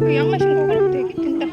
그 양말 신고 그러면 되겠다.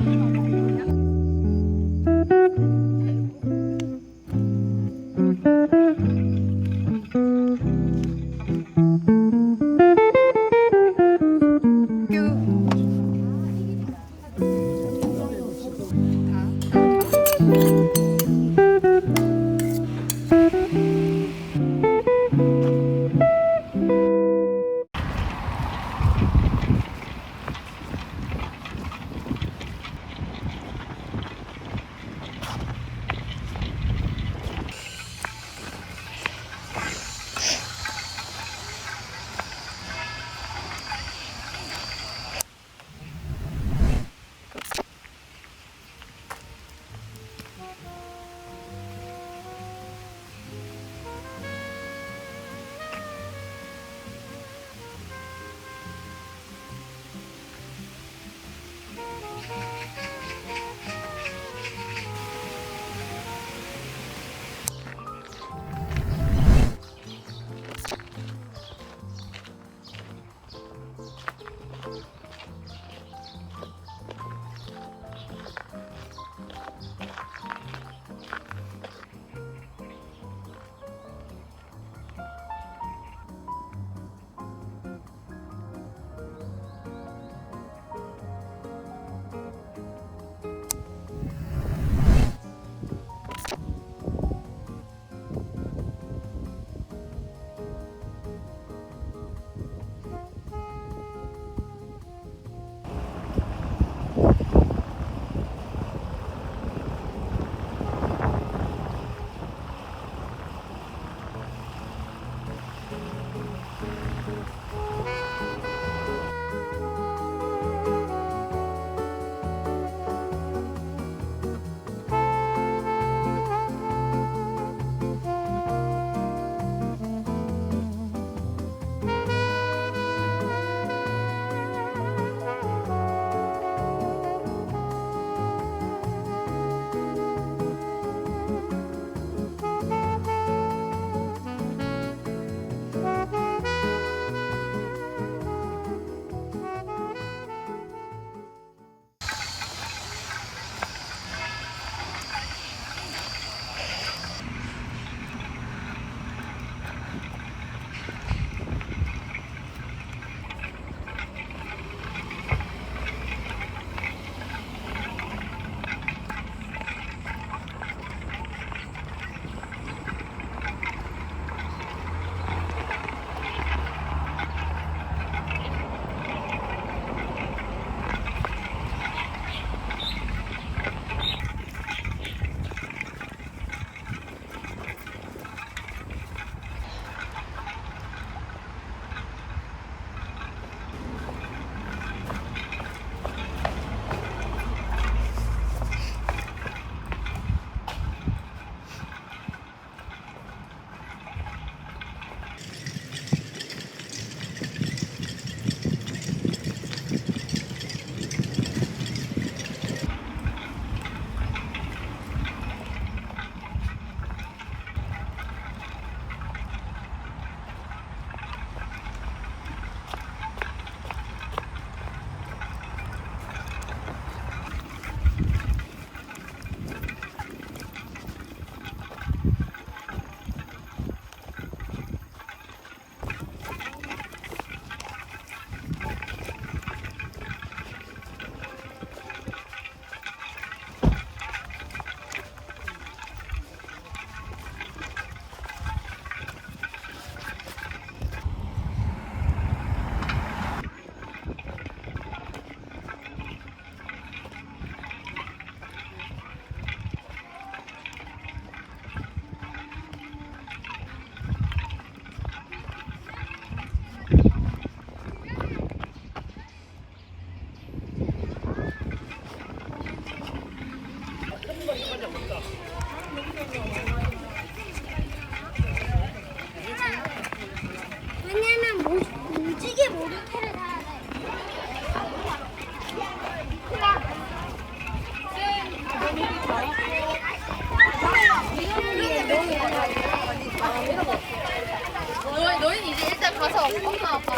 너희는 이제 일단 가서 엄마 아빠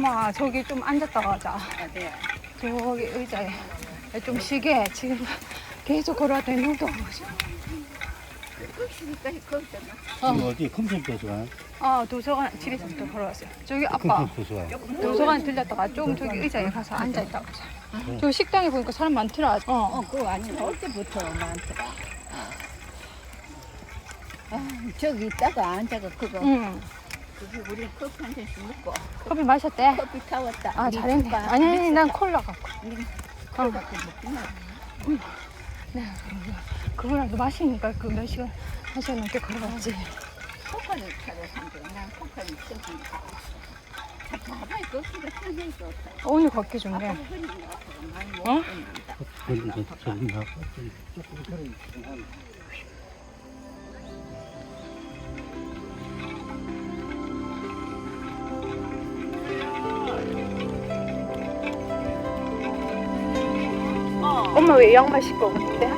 엄마 저기 좀 앉았다 가자. 네. 저기 의자에 좀 쉬게. 지금 계속 걸어왔더니 눈도 안 오죠. 거기까지 걷잖아. 지금 어디 금성 도서관? 도서관 집에서부터 걸어왔어요. 저기 아빠 금성 도서관. 도서관 들렸다가 좀 저기 의자에 가서 앉아있다 가자. 저 식당에 보니까 사람 많더라. 그거 아니면 올 때부터 많더라. 저기 있다가 앉아가 그거. 응. 그게 우리 커피 한 잔씩 먹고 커피 마셨대? 커피 타왔다. 잘했네. 아니, 난 콜라 갖고. 콜라 갖고 먹구나. 그거라도 마시니까 그 몇 시간, 한 시간 넘게 걸어갔지. 코카를 타고 산대. 난 코카를 있었으니까. 봐봐요. 커피가 상당히 좋다. 오늘 걷기 좋네. 아빠가 그런 거 같아. 많이 어? 먹었는데. 근데 저기 나가 조금 그런 엄마 왜 양말 신고 오는데?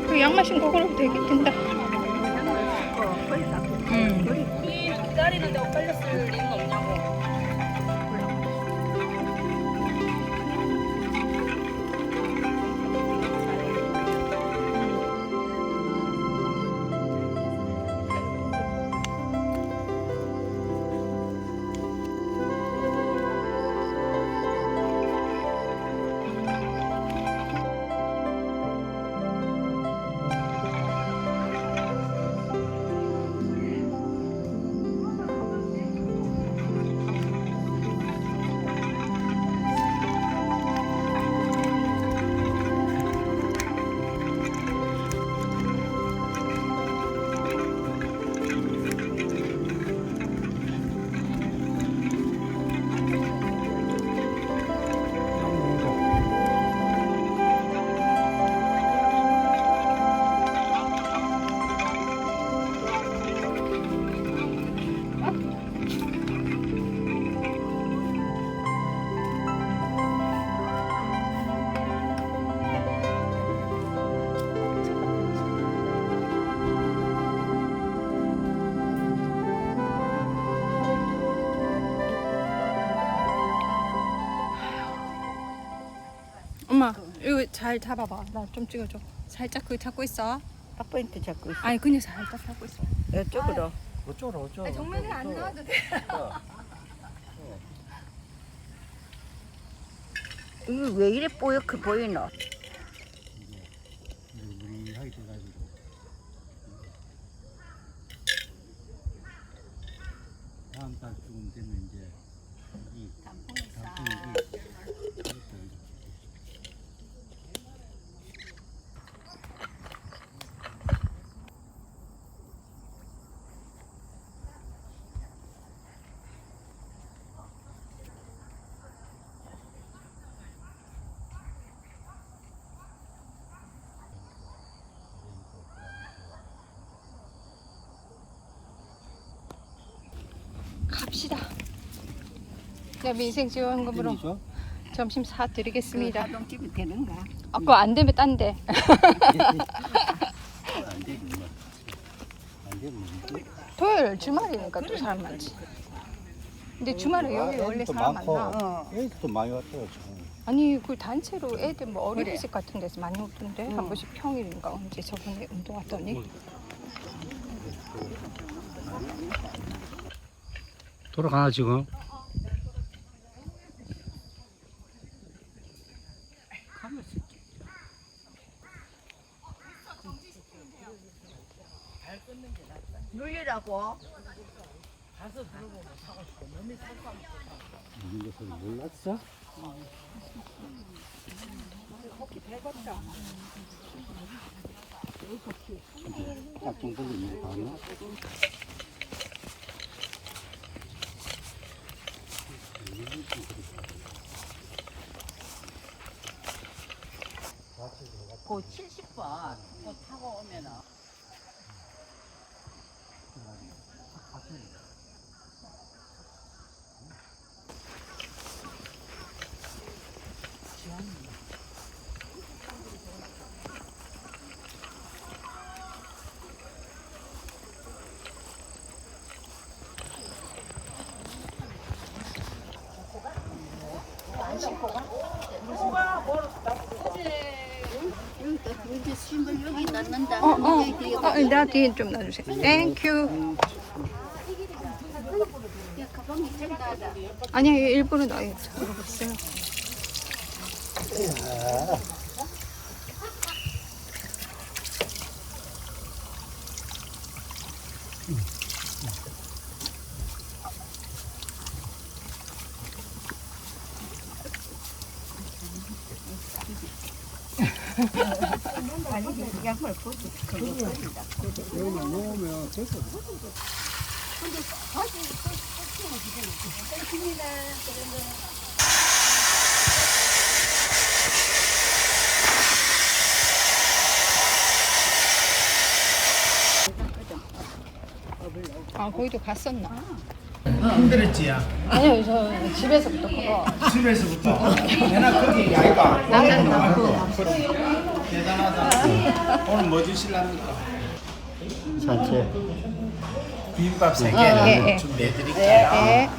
그 양말 신고 걸어도 되겠다. 기다리는데 엇갈렸을 리는 없냐고. 엄마 이거 잘 잡아봐. 나 좀 찍어줘. 살짝 그거 잡고 있어. 빡포인트 잡고 있어. 아니 그냥 살짝 잡고 있어. 이쪽으로. 어쩌라. 정면에 안 나와도 돼. 이거 왜 이래 뽀얗게 보이노? 우리 하게 돼가지고 다음 달쯤 되면 이제 이 단풍이 갑시다. 자, 민생지원금으로 죠 점심 사드리겠습니다. 자동집이 되는가? 아까 안 되면 딴 데. 안 되면 안 되면 토요일 주말이니까 또 사람 많지. 근데 주말에 여기 원래 사람 많나? 애들도 많이 왔더라고. 아니 그 단체로 애들 뭐 어린이집 같은 데서 많이 오던데 한 번씩 평일인가 언제 저번에 운동 왔더니 돌아가나 지금? 눌리라고? 이런 것을 몰랐어? 깍정 들리는 거 아니야? 그 70번 또 타고 오면은 여기다 이제 심을 여기 넣는다. 나 뒤에 좀 놔주세요. 땡큐. 야, 가방이 찐다다. 아니야, 일부러 놔야겠어. 모르겠어요. 양말 벗고 그거 버린다. 여기만 놓으면 됐어. 아, 거기도 갔었나? 힘들었지, 야. 아니요, 저 집에서부터 그거. 집에서부터. 내가 거기 야이가. 나는 대단하다. 오늘 뭐 드실랍니까? 산책. 비빔밥 3개 예. 준비해드릴게요. 네.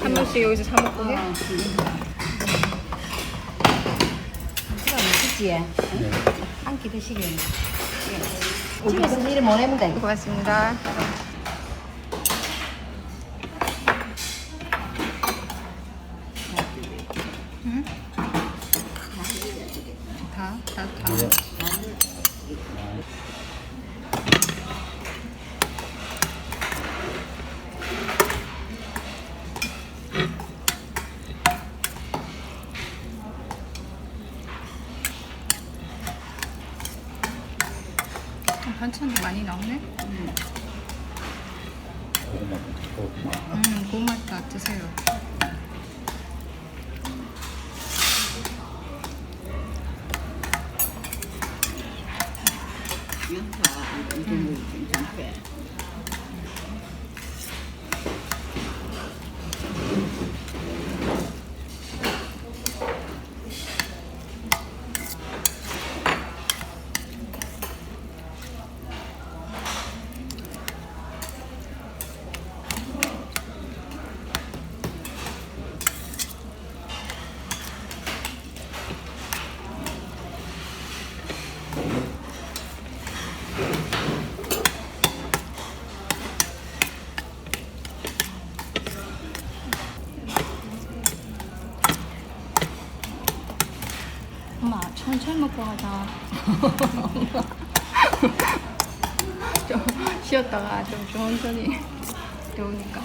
한 번씩 여기서 사 먹고 해. 그치? 한 끼 드시게. 집에서 일을 못 해본다. 이거. 고맙습니다. 응? 다. 반찬이 많이 나오네. 고구마 드세요. 양파 이거 괜찮대. 엄마, 천천히 먹고 가자. 좀 쉬었다가 좀 천천히 더우니까.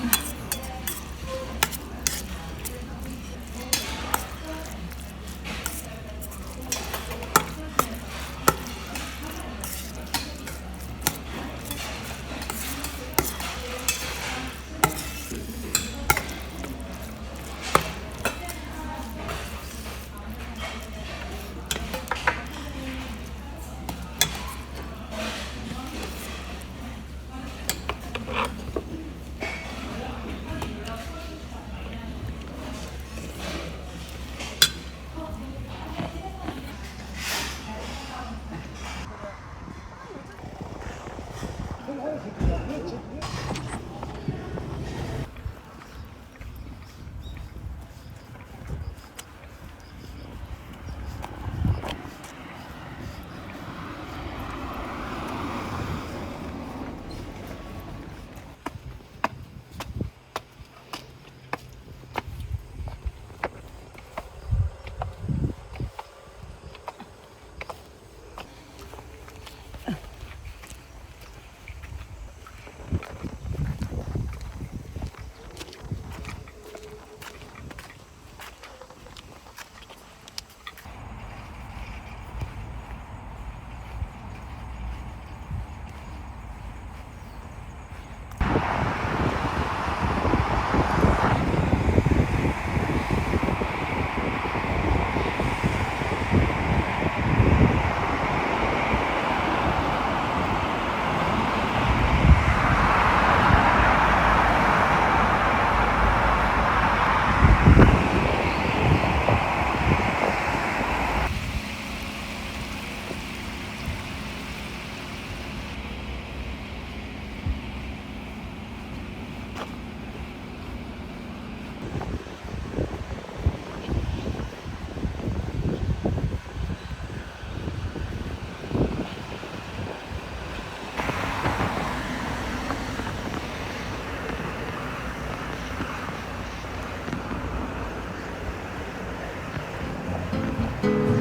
네.